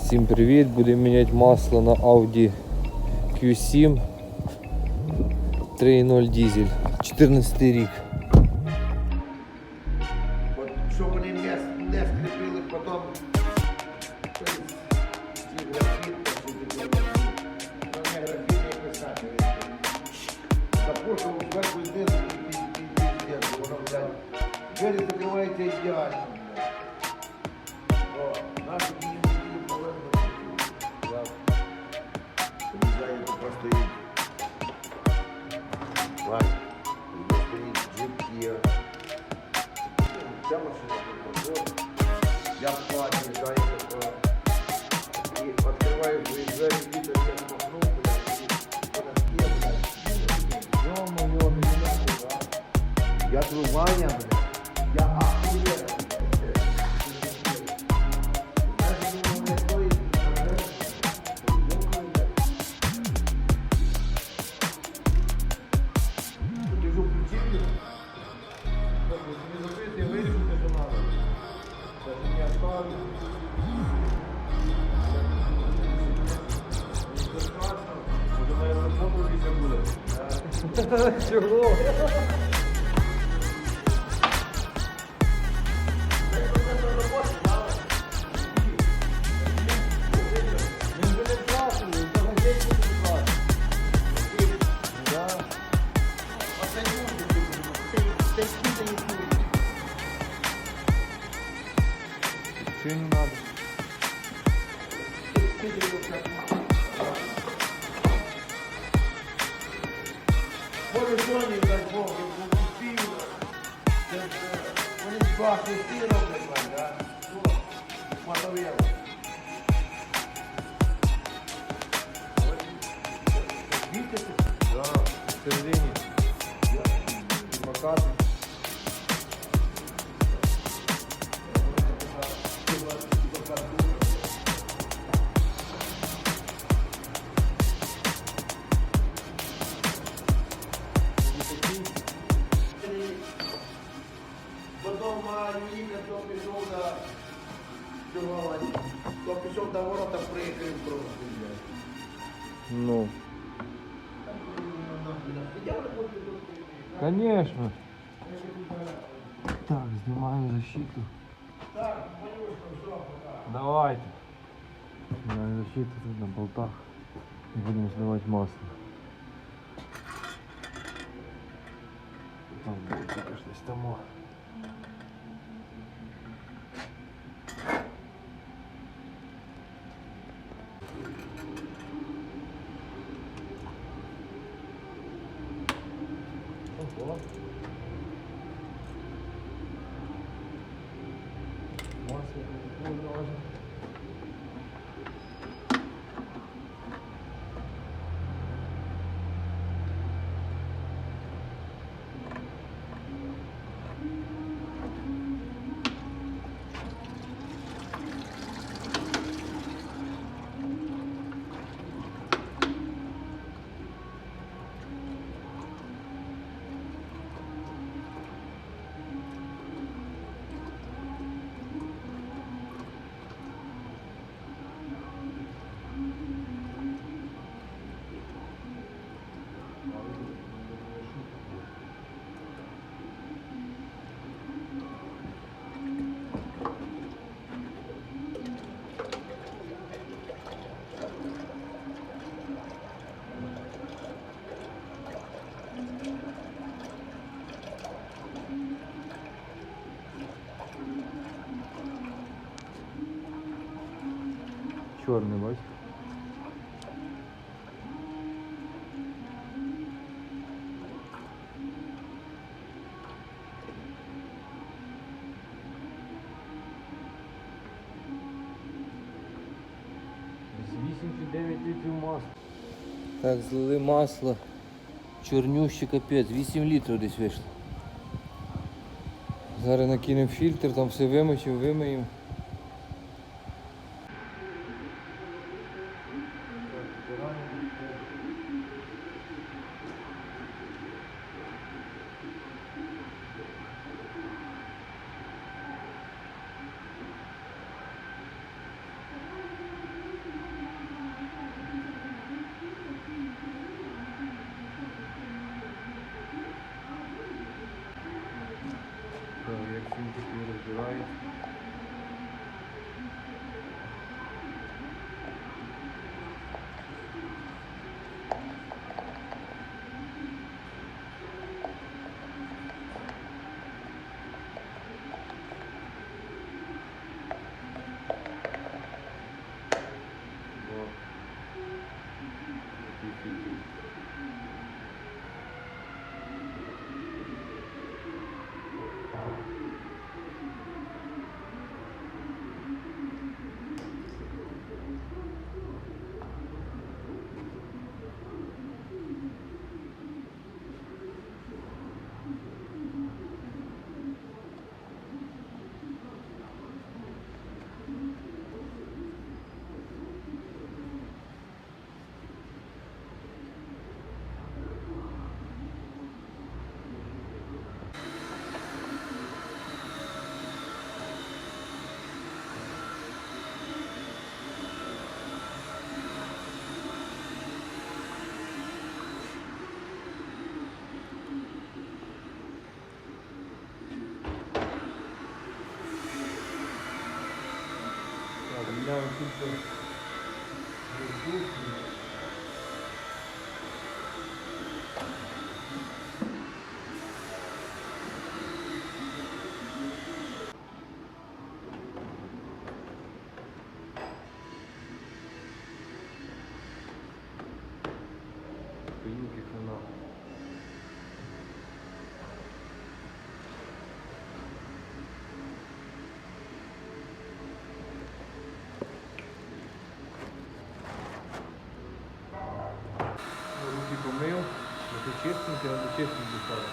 Всім привіт! Будемо міняти масло на Audi Q7 3.0 дизель, 14 рік. От, щоб вони не скріпили потім ці графіти, не графіти і писати. Запушив зверху знизу і воно, блядь, двері закривається ідеально. О, наші дії повинні. Приїжджає, то просто їдь. Ладно, стоїть джип Kia. Ця машина тут. Я в платі їжджаю такого. І відкриваю свої двері, вітер, я махнув, блядь, і вона є, блядь. Йо-моє, не знаю, да? Я твій Ваня, блядь. Я ахуєр. Чого? Чего не надо? Може Соні, дай Бог, я купив. Вони класні всі роблять, да? Мотов'єло. Бійте тут? Да, всередині. Макати. Потім Юрійка то пішов до цього, то пішов до ворота, приїхав просто. Ну. Конечно. Так, снимаем защиту. Давайте. Снимаем защиту тут на болтах. И будем сливать масло. Там болт конечно там. Ого. Масло важно. Чорний, бачиш? З 8-9 літрів масла. Так, злили масло. Чорнющий капець, 8 літрів десь вийшло. Зараз накинемо фільтр, там все вимочимо, вимиємо. загружається. Вот. Такий фільтр. Так, міняємо фільтр. Поїмки хана. Руки помив, це чистеньке, треба чистеньке ставити.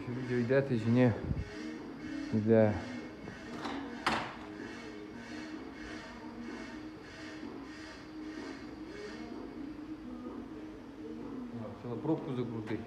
Чи відео йдете, чи ні? Йде. Треба пробку закрутити.